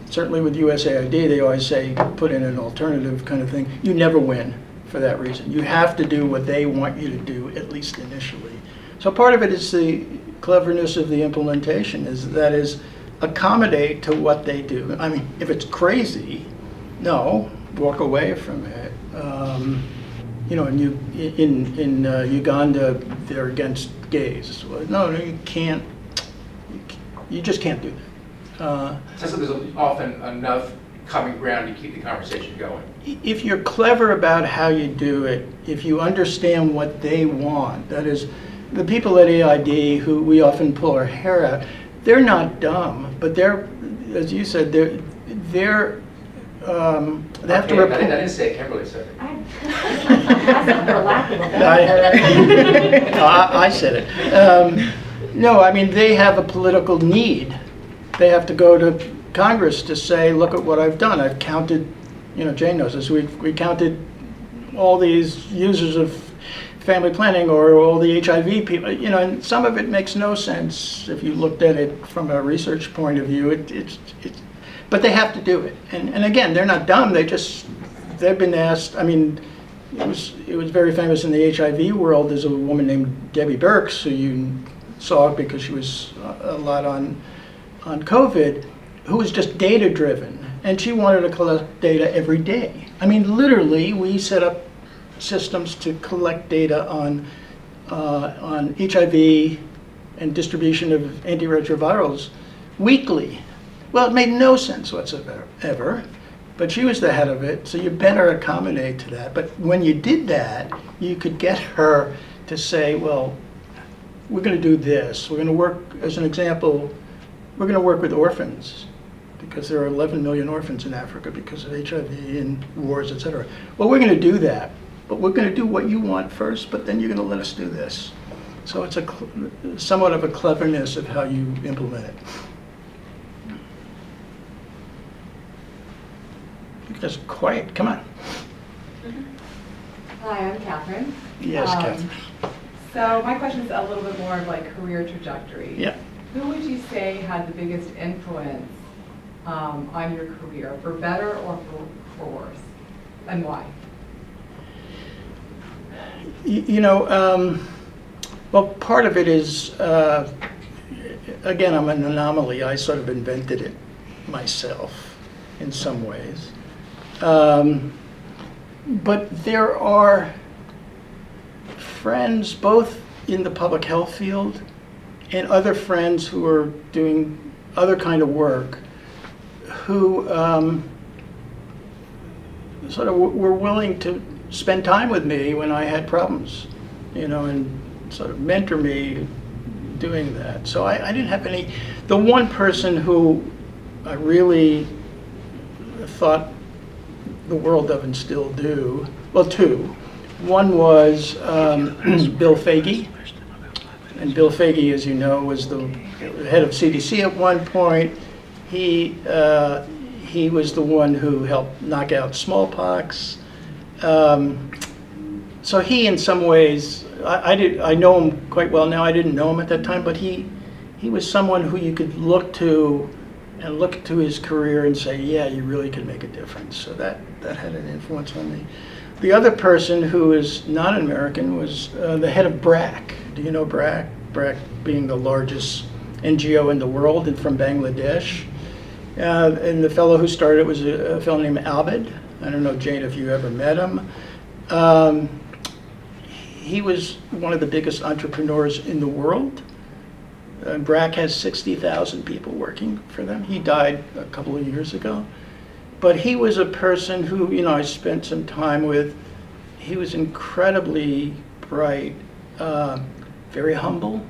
certainly with USAID, they always say put in an alternative kind of thing. You never win for that reason. You have to do what they want you to do, at least initially. So part of it is the cleverness of the implementation, that is accommodate to what they do. I mean, if it's crazy, no, walk away from it. In Uganda, they're against gays. Well, no, you can't. You just can't do that. So there's often enough common ground to keep the conversation going. If you're clever about how you do it, if you understand what they want, that is, the people at AID who we often pull our hair out, they're not dumb, but they're, as you said, they have to report. I didn't say it, Kimberly said it. I said it. No, I mean, they have a political need. They have to go to Congress to say, look at what I've done. I've counted, Jane knows this, we counted all these users of family planning or all the HIV people, and some of it makes no sense if you looked at it from a research point of view. But they have to do it. And again, they're not dumb. They've been asked, I mean, it was very famous in the HIV world. There's a woman named Debbie Birx, who you saw because she was a lot on COVID, who was just data driven, and she wanted to collect data every day. I mean, literally, we set up systems to collect data on HIV and distribution of antiretrovirals weekly. Well, it made no sense whatsoever, but she was the head of it, so you better accommodate to that. But when you did that, you could get her to say, well, we're going to do this. We're going to work, as an example, we're going to work with orphans because there are 11 million orphans in Africa because of HIV and wars, etc. Well, we're going to do that, but we're going to do what you want first, but then you're going to let us do this. So it's somewhat of a cleverness of how you implement it. Just quiet, come on. Hi, I'm Catherine. Yes, Catherine. So my question is a little bit more of like career trajectory. Yeah. Who would you say had the biggest influence on your career, for better or for worse, and why? Well, part of it is, again, I'm an anomaly. I sort of invented it myself in some ways. But there are friends both in the public health field and other friends who are doing other kind of work who sort of were willing to spend time with me when I had problems, and sort of mentor me doing that. So I didn't have any. The one person who I really thought the world of and still do, well, two. One was Bill Foege. And Bill Foege, as you know, was the head of CDC at one point. He was the one who helped knock out smallpox. So he, in some ways, I know him quite well now. I didn't know him at that time, but he was someone who you could look to and look to his career and say, yeah, you really could make a difference. So that had an influence on me. The other person who is not an American was the head of BRAC. Do you know BRAC? BRAC being the largest NGO in the world and from Bangladesh. And the fellow who started it was a fellow named Abid. I don't know, Jane, if you ever met him. He was one of the biggest entrepreneurs in the world. BRAC has 60,000 people working for them. He died a couple of years ago. But he was a person who, I spent some time with. He was incredibly bright, very humble,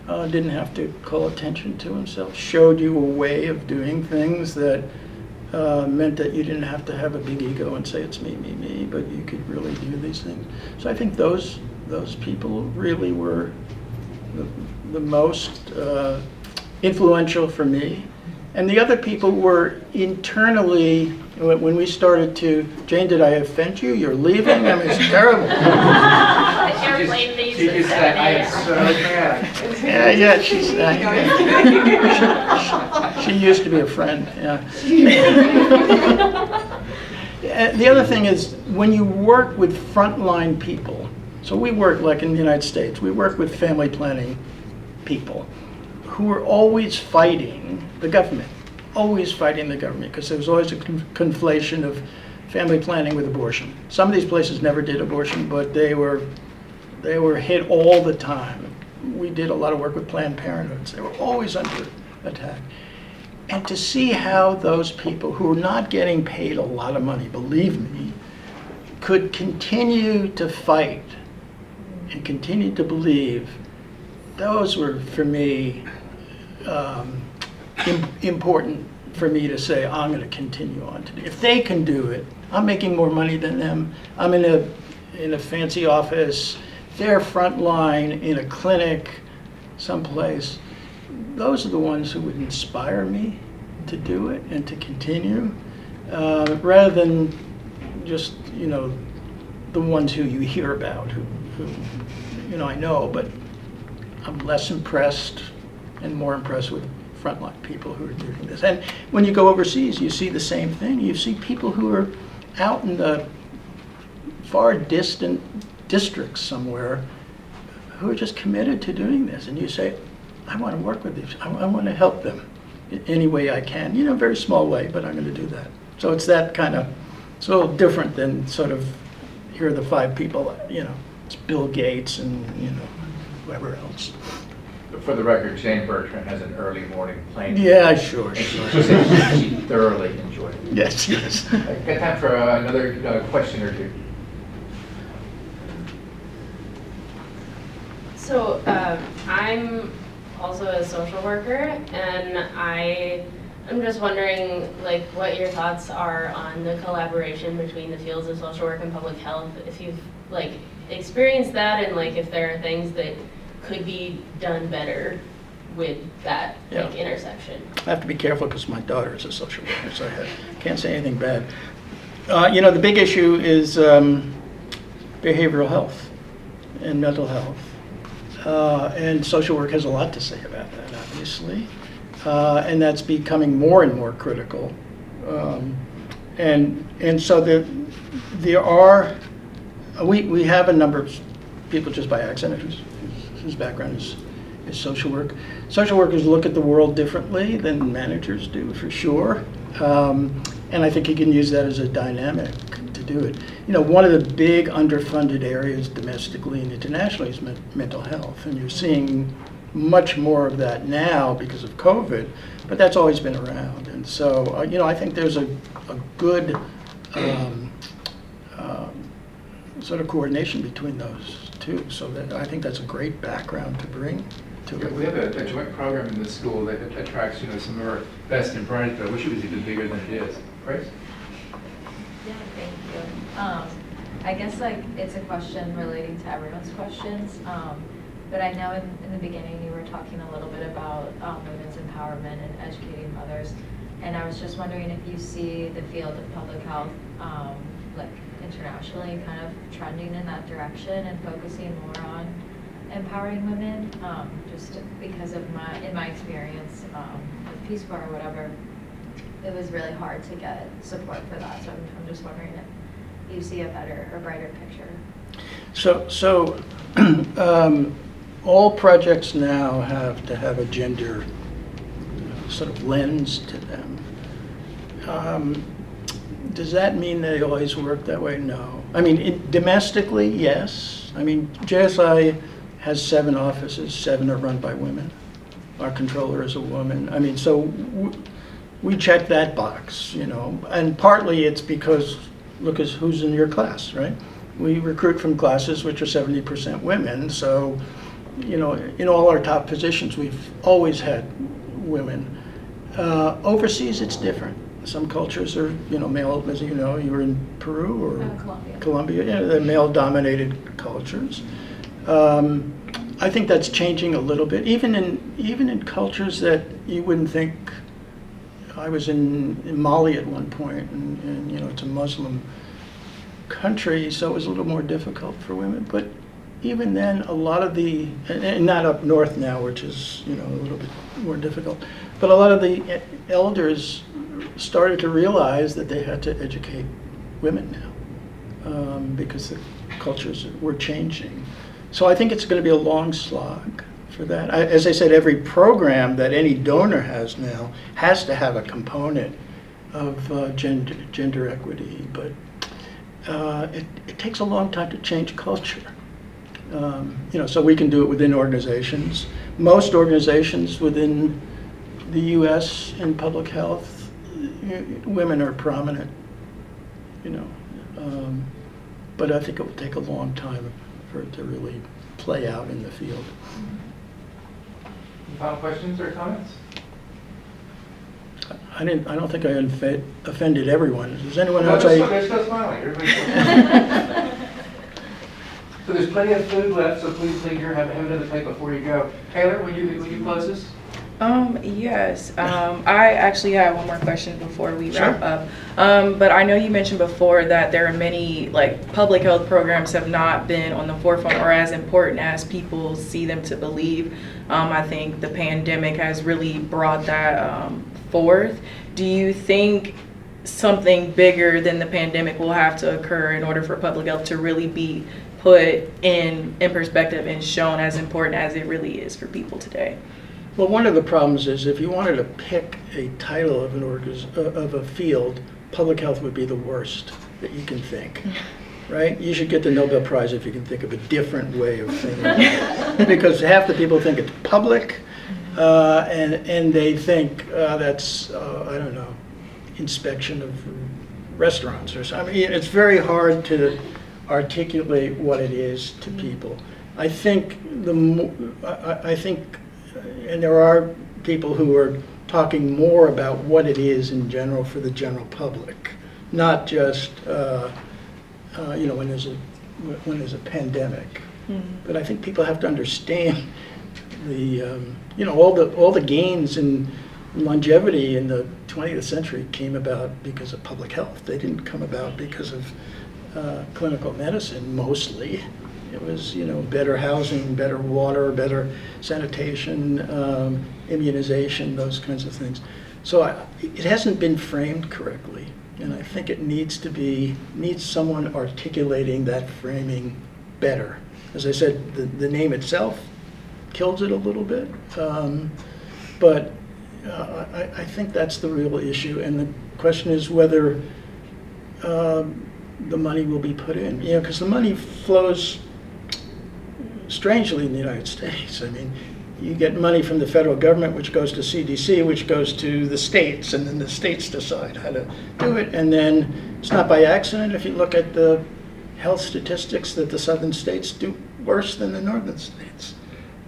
didn't have to call attention to himself, showed you a way of doing things that meant that you didn't have to have a big ego and say it's me, but you could really do these things. So I think those people really were the most influential for me. And the other people were internally, when we started to, Jane, did I offend you? You're leaving? I mean, it's terrible. She just said, I am so mad. Yeah, she used to be a friend, yeah. The other thing is, when you work with frontline people, so we work, like in the United States, we work with family planning people who are always fighting the government, because there was always a conflation of family planning with abortion. Some of these places never did abortion, but they were hit all the time. We did a lot of work with Planned Parenthood. They were always under attack. And to see how those people who are not getting paid a lot of money, believe me, could continue to fight and continue to believe, those were, for me, important for me to say, I'm going to continue on to do. If they can do it, I'm making more money than them. I'm in a fancy office. They're frontline in a clinic someplace. Those are the ones who would inspire me to do it and to continue, rather than just, the ones who you hear about, who I know, but I'm less impressed and more impressed with frontline people who are doing this. And when you go overseas, you see the same thing. You see people who are out in the far distant districts somewhere who are just committed to doing this. And you say, I want to work with these. I want to help them in any way I can. A very small way, but I'm going to do that. So it's that kind of, it's a little different than sort of, here are the 5 people, it's Bill Gates and, whoever else. For the record, Jane Bertrand has an early morning plane. Yeah, sure. And she said she thoroughly enjoyed it. Yes. Got time for another question or two. So I'm also a social worker, and I'm just wondering, what your thoughts are on the collaboration between the fields of social work and public health. If you've experienced that, and if there are things that could be done better with that intersection. I have to be careful because my daughter is a social worker, so I can't say anything bad. The big issue is behavioral health and mental health. And social work has a lot to say about that, obviously. And that's becoming more and more critical. And so there are, we have a number of people just by accident whose background is social work. Social workers look at the world differently than managers do, for sure. And I think you can use that as a dynamic to do it. One of the big underfunded areas domestically and internationally is mental health. And you're seeing much more of that now because of COVID, but that's always been around. And so, I think there's a good sort of coordination between those two. So that I think that's a great background to bring to it. We have a joint program in the school that attracts, some of our best and brightest, but I wish it was even bigger than it is. Grace? Yeah, thank you. I guess it's a question relating to everyone's questions, but I know in the beginning you were talking a little bit about women's empowerment and educating mothers, and I was just wondering if you see the field of public health internationally kind of trending in that direction and focusing more on empowering women, just because of in my experience with Peace Corps or whatever, it was really hard to get support for that. So I'm just wondering if you see a better or brighter picture. So all projects now have to have a gender sort of lens to them. Does that mean they always work that way? No. I mean, domestically, yes. I mean, JSSI has 7 offices, 7 are run by women. Our controller is a woman. I mean, so we check that box, and partly it's because, look at who's in your class, right? We recruit from classes which are 70% women, so in all our top positions, we've always had women. Overseas, it's different. Some cultures are, male, as you know, you were in Peru or Colombia, they're male-dominated cultures. I think that's changing a little bit, even in cultures that you wouldn't think. I was in Mali at one point, and it's a Muslim country, so it was a little more difficult for women. But even then, a lot of and not up north now, which is a little bit more difficult, but a lot of the elders started to realize that they had to educate women now because the cultures were changing. So I think it's going to be a long slog for that. As I said, every program that any donor has now has to have a component of gender equity, but it takes a long time to change culture. So we can do it within organizations. Most organizations within the U.S. in public health, women are prominent, but I think it will take a long time for it to really play out in the field. Final questions or comments? I don't think I offended everyone. Does anyone No, else? they're still smiling. Everybody's So there's plenty of food left, so please leave here, have another plate before you go. Taylor, will you close this? Yes. I actually have one more question before we wrap up. But I know you mentioned before that there are many, public health programs have not been on the forefront or as important as people see them to believe. I think the pandemic has really brought that forth. Do you think something bigger than the pandemic will have to occur in order for public health to really be put in perspective and shown as important as it really is for people today? Well, one of the problems is if you wanted to pick a title of of a field, public health would be the worst that you can think, right? You should get the Nobel Prize if you can think of a different way of thinking, because half the people think it's public, and they think that's I don't know, inspection of restaurants or something. I mean, it's very hard to articulate what it is to people. I think and there are people who are talking more about what it is in general for the general public, not just when there's a pandemic. But I think people have to understand the all the gains in longevity in the 20th century came about because of public health. They didn't come about because of clinical medicine mostly. It was, better housing, better water, better sanitation, immunization, those kinds of things. So it hasn't been framed correctly, and I think it needs someone articulating that framing better. As I said, the name itself kills it a little bit, but I think that's the real issue, and the question is whether the money will be put in, because the money flows strangely in the United States. I mean, you get money from the federal government, which goes to CDC, which goes to the states, and then the states decide how to do it. And then it's not by accident if you look at the health statistics that the southern states do worse than the northern states.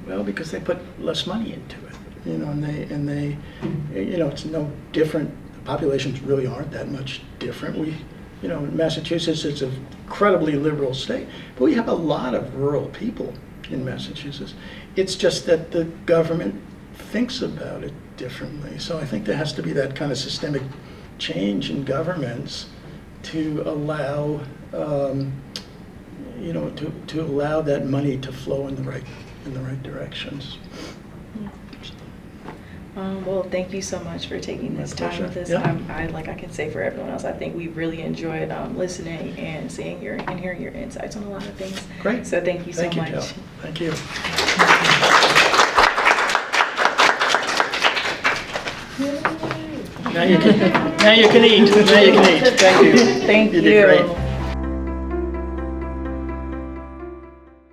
Well, because they put less money into it, and they it's no different. The populations really aren't that much different. Massachusetts is an incredibly liberal state, but we have a lot of rural people in Massachusetts. It's just that the government thinks about it differently. So I think there has to be that kind of systemic change in governments to allow, to allow that money to flow in the right directions. Well, thank you so much for taking this time with us. Yeah. I can say for everyone else, I think we really enjoyed listening and seeing and hearing your insights on a lot of things. Great. So thank you so much. Jill. Thank you. Now you can eat. Thank you. Thank you. You did great.